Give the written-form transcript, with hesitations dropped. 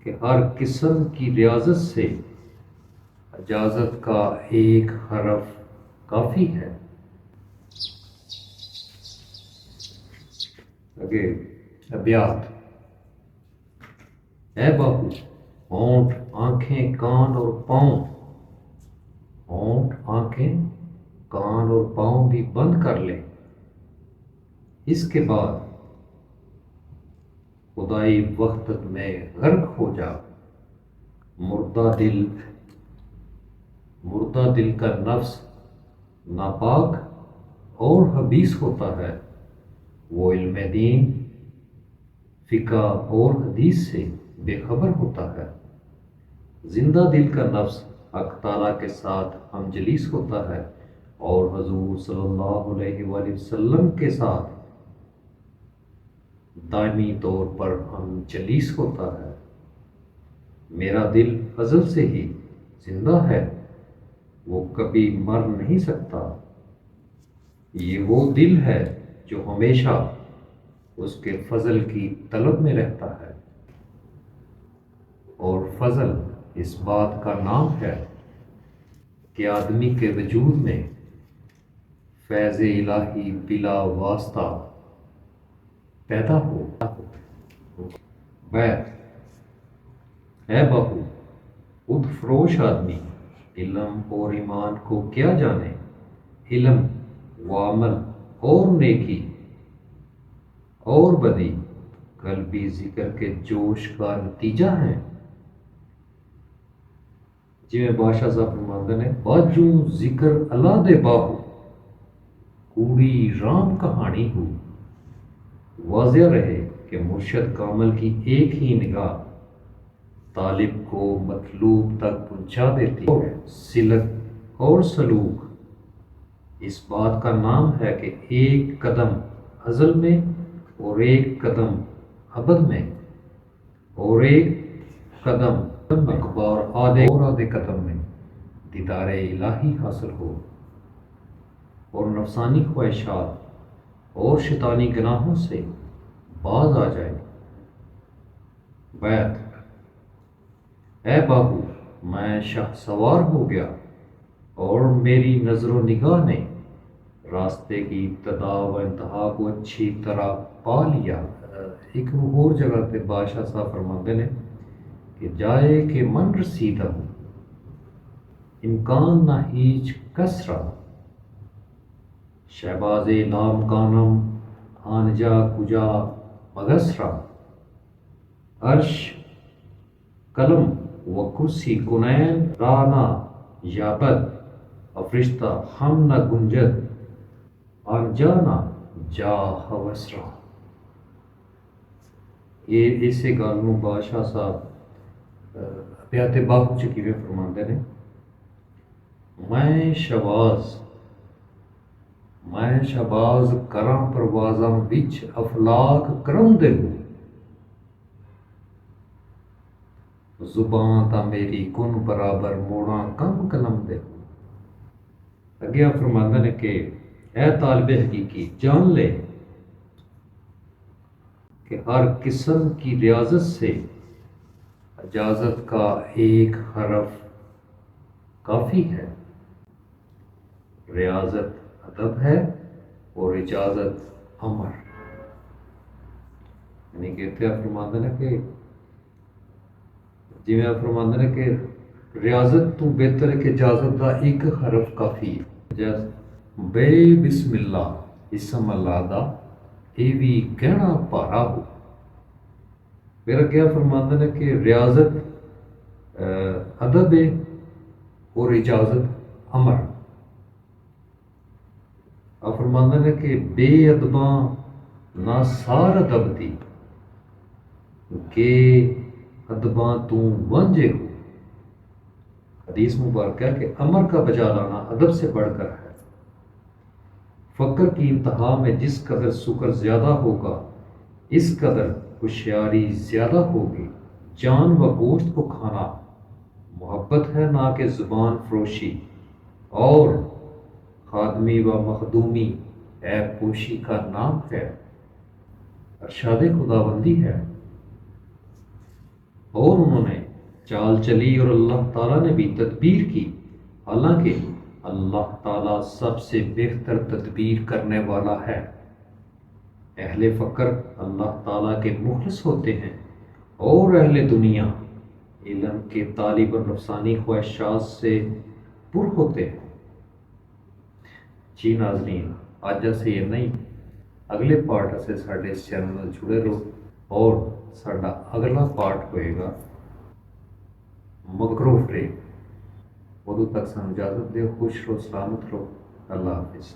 کہ ہر قسم کی ریاضت سے اجازت کا ایک حرف کافی ہے۔ آگے ابیات۔ اے باہو، ہونٹ آنکھیں کان اور پاؤں، ہونٹ آنکھیں کان اور پاؤں بھی بند کر لے۔ اس کے بعد خدائی وحدت میں غرق ہو جا۔ مردہ دل کا نفس ناپاک اور حبیث ہوتا ہے، وہ علم دین، فقہ اور حدیث سے بے خبر ہوتا ہے۔ زندہ دل کا نفس حق تعالیٰ کے ساتھ ہم جلیس ہوتا ہے اور حضور صلی اللہ علیہ وآلہ وسلم کے ساتھ دائمی طور پر ہم جلیس ہوتا ہے۔ میرا دل ازل سے ہی زندہ ہے، وہ کبھی مر نہیں سکتا۔ یہ وہ دل ہے جو ہمیشہ اس کے فضل کی طلب میں رہتا ہے، اور فضل اس بات کا نام ہے کہ آدمی کے وجود میں فیض الہی بلا واسطہ پیدا ہو۔ بیت۔ اے بہو، خود فروش آدمی علم اور ایمان کو کیا جانے؟ علم و عمل اور نیکی اور بدی قلبی ذکر کے جوش کا نتیجہ ہیں۔ جی میں بادشاہ صاحب فرماندے نے باجوں ذکر اللہ دے باہو، کوڑی رام کہانی ہو۔ واضح رہے کہ مرشد کامل کی ایک ہی نگاہ طالب کو مطلوب تک پہنچا دیتی ہے۔ سلک اور سلوک اس بات کا نام ہے کہ ایک قدم ازل میں اور ایک قدم ابد میں اور ایک قدم اکبر آدھے قدم میں دیدار الہی حاصل ہو اور نفسانی خواہشات اور شیطانی گناہوں سے باز آ جائے۔ بیت۔ اے باہو، میں شاہ سوار ہو گیا اور میری نظر و نگاہ نے راستے کی ابتدا و انتہا کو اچھی طرح پا لیا۔ ایک اور جگہ پہ بادشاہ صاحب فرماتے ہیں کہ جائے کہ من رسیدہ امکان نہ ہیچ کسرا، شہباز نام کانم آنجا کجا مگسرا، عرش قلم و کرسی کنین رانا یابد، فرشتہ ہم نہ گنجد آنجانا جا ہوسرا۔ یہ اسے گالوں بادشاہ صاحب ابیات باہو چکیوے فرماندے نے میں شہباز کراں پروازاں وچ افلاک کرم دے ہو، زباں تا میری کن برابر موڑاں کم قلم دے ہو۔ اگیا فرماندے نے کہ اے طالب حقیقی جان لے کہ ہر قسم کی ریاضت سے اجازت کا ایک حرف کافی ہے۔ ریاضت ادب ہے اور اجازت امر، یعنی کہتے ہیں فرماندے نے کہ جی میں فرماندے نے کہ ریاضت تو بہتر ہے کہ اجازت کا ایک حرف کافی ہے۔ بے بسم اللہ اسم اللہ دا یہ بھی کہنا پارا ہو۔ میرا کیا فرماندے نے کہ ریاضت ادب ہے اور اجازت امر۔ آپ فرماندے نے کہ بے ادباں نہ سار ادب دی کہ ادباں تو وانجے ہو۔ حدیث مبارکہ کہ امر کا بجا لانا ادب سے بڑھ کر ہے۔ فقر کی انتہا میں جس قدر سکر زیادہ ہوگا اس قدر ہوشیاری زیادہ ہوگی۔ جان و گوشت کو کھانا محبت ہے نہ کہ زبان فروشی، اور خادمی و مخدومی عیب پوشی کا نام ہے، ارشاد خداوندی ہے۔ اور انہوں نے چال چلی اور اللہ تعالیٰ نے بھی تدبیر کی، حالانکہ اللہ تعالیٰ سب سے بہتر تدبیر کرنے والا ہے۔ اہل فقر اللہ تعالیٰ کے مخلص ہوتے ہیں اور اہل دنیا علم کے طالب اور نفسانی خواہشات سے پر ہوتے ہیں۔ جی ناظرین، آج سے یہ نہیں، اگلے پارٹ سے ساڈے اس چینل میں جڑے رہو، اور ساڈا اگلا پارٹ ہوئے گا مکرو ٹرے۔ ادو تک سانو اجازت دیو، خوش رہو، سلامت رہو، اللہ حافظ۔